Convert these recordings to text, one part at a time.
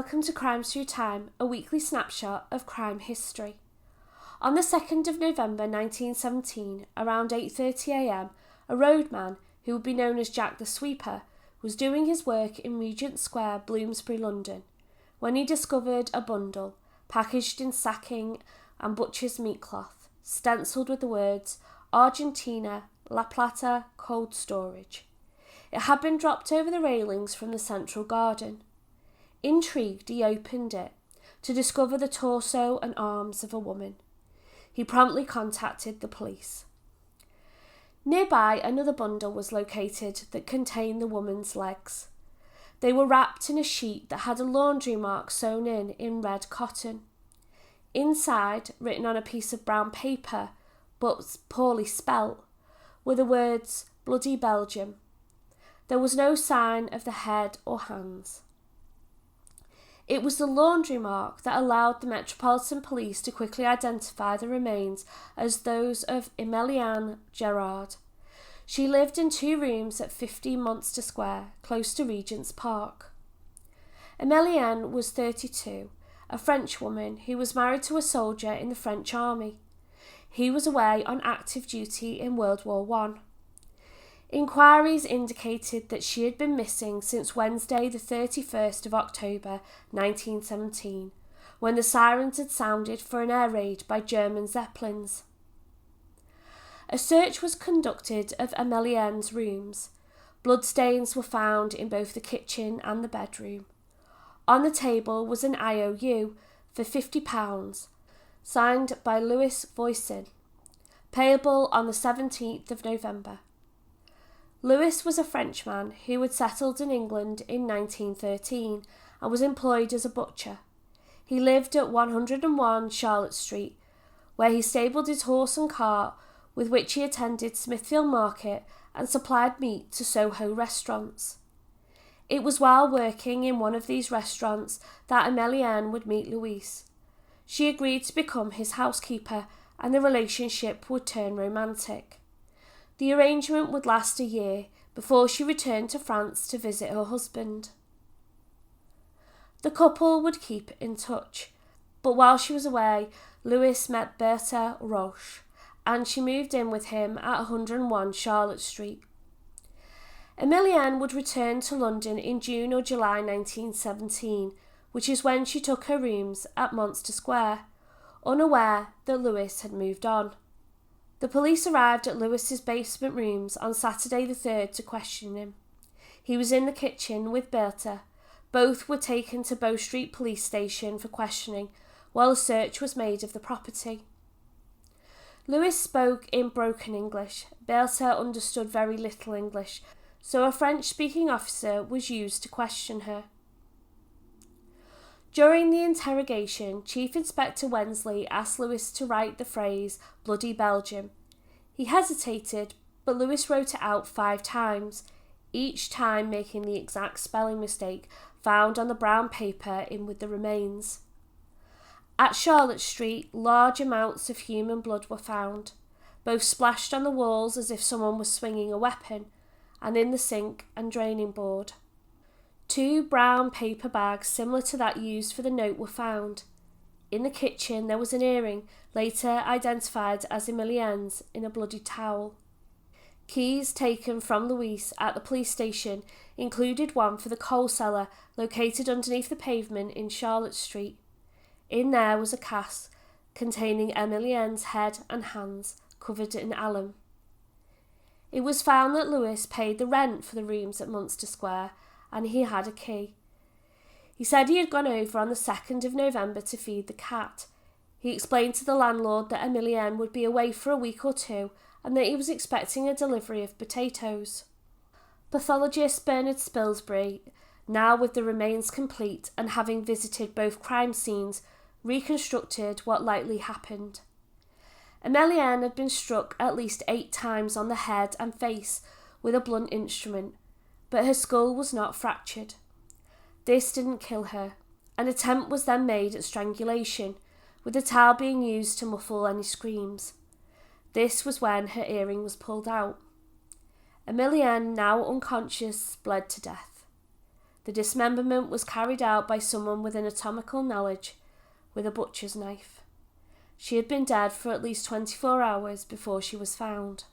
welcome to Crimes Through Time, a weekly snapshot of crime history. On the 2nd of November 1917, around 8:30am, a roadman, who would be known as Jack the Sweeper, was doing his work in Regent Square, Bloomsbury, London, when he discovered a bundle, packaged in sacking and butcher's meat cloth, stencilled with the words, Argentina, La Plata, Cold Storage. It had been dropped over the railings from the central garden. Intrigued, he opened it to discover the torso and arms of a woman. He promptly contacted the police. Nearby, another bundle was located that contained the woman's legs. They were wrapped in a sheet that had a laundry mark sewn in red cotton. Inside, written on a piece of brown paper, but poorly spelt, were the words, Bloody Belgium. There was no sign of the head or hands. It was the laundry mark that allowed the Metropolitan Police to quickly identify the remains as those of Emilienne Gerard. She lived in 2 rooms at 50 Monster Square, close to Regent's Park. Emilienne was 32, a French woman who was married to a soldier in the French army. He was away on active duty in World War I. Inquiries indicated that she had been missing since Wednesday the 31st of October 1917, when the sirens had sounded for an air raid by German Zeppelins. A search was conducted of Emilienne's rooms. Bloodstains were found in both the kitchen and the bedroom. On the table was an IOU for £50, signed by Louis Voisin, payable on the 17th of November. Louis was a Frenchman who had settled in England in 1913 and was employed as a butcher. He lived at 101 Charlotte Street, where he stabled his horse and cart with which he attended Smithfield Market and supplied meat to Soho restaurants. It was while working in one of these restaurants that Emilienne would meet Louis. She agreed to become his housekeeper and the relationship would turn romantic. The arrangement would last a year before she returned to France to visit her husband. The couple would keep in touch, but while she was away, Louis met Bertha Roche, and she moved in with him at 101 Charlotte Street. Emilienne would return to London in June or July 1917, which is when she took her rooms at Monster Square, unaware that Louis had moved on. The police arrived at Louis's basement rooms on Saturday the 3rd to question him. He was in the kitchen with Bertha. Both were taken to Bow Street Police Station for questioning, while a search was made of the property. Louis spoke in broken English. Bertha understood very little English, so a French-speaking officer was used to question her. During the interrogation, Chief Inspector Wensley asked Louis to write the phrase, Bloody Belgium. He hesitated, but Louis wrote it out 5 times, each time making the exact spelling mistake found on the brown paper in with the remains. At Charlotte Street, large amounts of human blood were found, both splashed on the walls as if someone was swinging a weapon, and in the sink and draining board. 2 brown paper bags similar to that used for the note were found. In the kitchen there was an earring, later identified as Emilienne's, in a bloody towel. Keys taken from Louis at the police station included one for the coal cellar located underneath the pavement in Charlotte Street. In there was a cask containing Emilienne's head and hands covered in alum. It was found that Louis paid the rent for the rooms at Monster Square, and he had a key. He said he had gone over on the 2nd of November to feed the cat. He explained to the landlord that Emilienne would be away for a week or 2 and that he was expecting a delivery of potatoes. Pathologist Bernard Spilsbury, now with the remains complete and having visited both crime scenes, reconstructed what likely happened. Emilienne had been struck at least 8 times on the head and face with a blunt instrument, but her skull was not fractured. This didn't kill her. An attempt was then made at strangulation, with the towel being used to muffle any screams. This was when her earring was pulled out. Emilienne, now unconscious, bled to death. The dismemberment was carried out by someone with anatomical knowledge with a butcher's knife. She had been dead for at least 24 hours before she was found.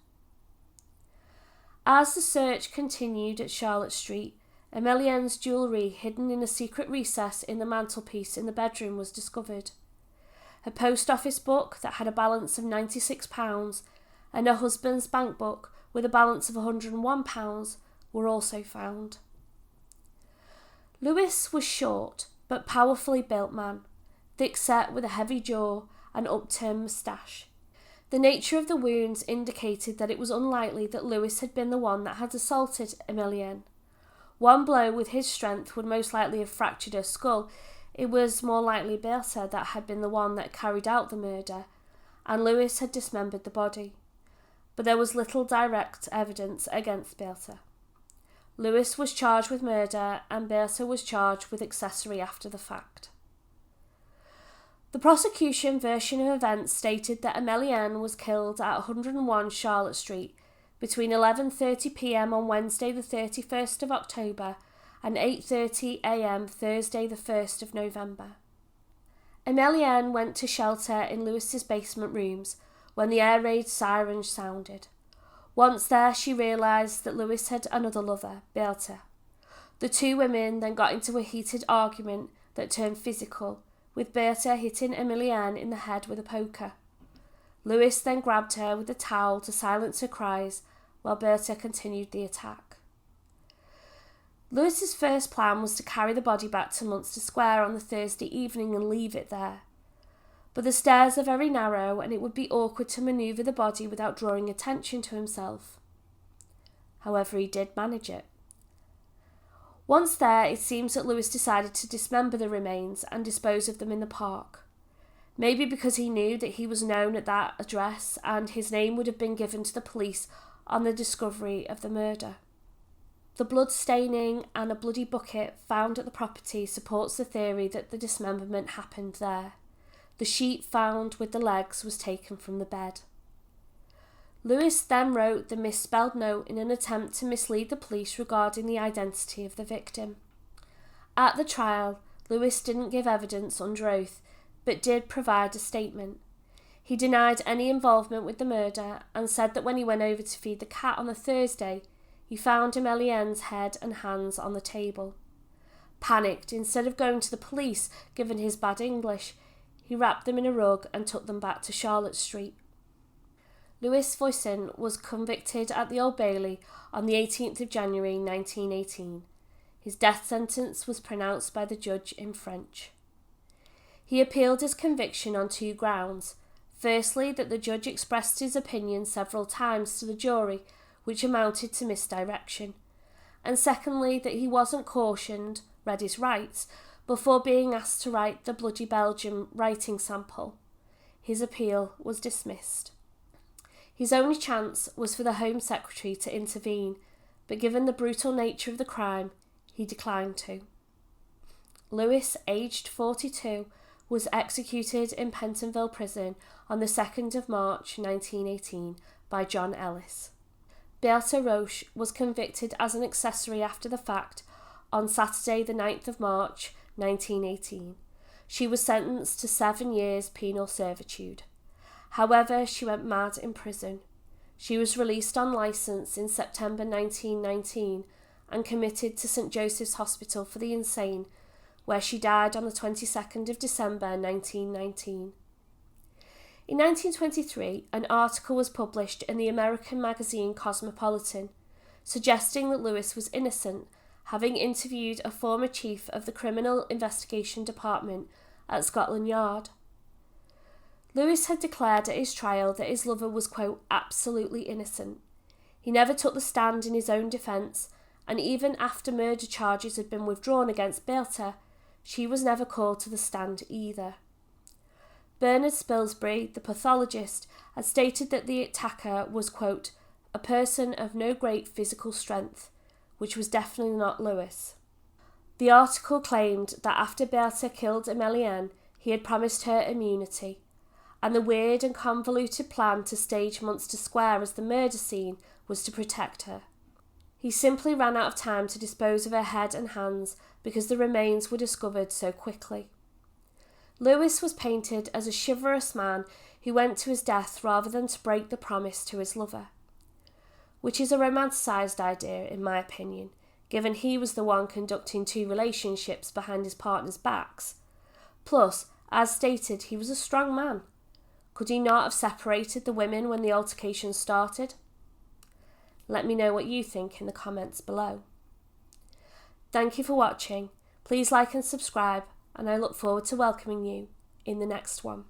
As the search continued at Charlotte Street, Emilienne's jewellery hidden in a secret recess in the mantelpiece in the bedroom was discovered. Her post office book that had a balance of £96 and her husband's bank book with a balance of £101 were also found. Lewis was short but powerfully built man, thick-set with a heavy jaw and upturned moustache. The nature of the wounds indicated that it was unlikely that Lewis had been the one that had assaulted Emilienne. One blow with his strength would most likely have fractured her skull. It was more likely Bertha that had been the one that carried out the murder, and Lewis had dismembered the body. But there was little direct evidence against Bertha. Lewis was charged with murder and Bertha was charged with accessory after the fact. The prosecution version of events stated that Emilienne was killed at 101 Charlotte Street between 11:30 p.m. on Wednesday the 31st of October and 8:30 a.m. Thursday the 1st of November. Emilienne went to shelter in Lewis's basement rooms when the air raid siren sounded. Once there, she realised that Lewis had another lover, Bertha. The two women then got into a heated argument that turned physical, with Bertha hitting Emilienne in the head with a poker. Lewis then grabbed her with a towel to silence her cries, while Bertha continued the attack. Lewis's first plan was to carry the body back to Munster Square on the Thursday evening and leave it there. But the stairs are very narrow and it would be awkward to manoeuvre the body without drawing attention to himself. However, he did manage it. Once there, it seems that Lewis decided to dismember the remains and dispose of them in the park. Maybe because he knew that he was known at that address and his name would have been given to the police on the discovery of the murder. The blood staining and a bloody bucket found at the property supports the theory that the dismemberment happened there. The sheet found with the legs was taken from the bed. Lewis then wrote the misspelled note in an attempt to mislead the police regarding the identity of the victim. At the trial, Lewis didn't give evidence under oath, but did provide a statement. He denied any involvement with the murder and said that when he went over to feed the cat on the Thursday, he found Emilienne's head and hands on the table. Panicked, instead of going to the police, given his bad English, he wrapped them in a rug and took them back to Charlotte Street. Lewis Voisin was convicted at the Old Bailey on the 18th of January 1918. His death sentence was pronounced by the judge in French. He appealed his conviction on two grounds. Firstly, that the judge expressed his opinion several times to the jury, which amounted to misdirection. And secondly, that he wasn't cautioned, read his rights, before being asked to write the Bloody Belgium writing sample. His appeal was dismissed. His only chance was for the Home Secretary to intervene, but given the brutal nature of the crime, he declined to. Lewis, aged 42, was executed in Pentonville Prison on the 2nd of March 1918 by John Ellis. Bertha Roche was convicted as an accessory after the fact on Saturday the 9th of March 1918. She was sentenced to 7 years penal servitude. However, she went mad in prison. She was released on licence in September 1919 and committed to St Joseph's Hospital for the Insane, where she died on the 22nd of December 1919. In 1923, an article was published in the American magazine Cosmopolitan, suggesting that Lewis was innocent, having interviewed a former chief of the Criminal Investigation Department at Scotland Yard. Lewis had declared at his trial that his lover was, quote, absolutely innocent. He never took the stand in his own defence, and even after murder charges had been withdrawn against Bertha, she was never called to the stand either. Bernard Spilsbury, the pathologist, had stated that the attacker was, quote, a person of no great physical strength, which was definitely not Lewis. The article claimed that after Bertha killed Emilienne, he had promised her immunity, and the weird and convoluted plan to stage Munster Square as the murder scene was to protect her. He simply ran out of time to dispose of her head and hands because the remains were discovered so quickly. Lewis was painted as a chivalrous man who went to his death rather than to break the promise to his lover, which is a romanticised idea in my opinion, given he was the one conducting 2 relationships behind his partner's backs. Plus, as stated, he was a strong man. Could he not have separated the women when the altercation started? Let me know what you think in the comments below. Thank you for watching. Please like and subscribe, and I look forward to welcoming you in the next one.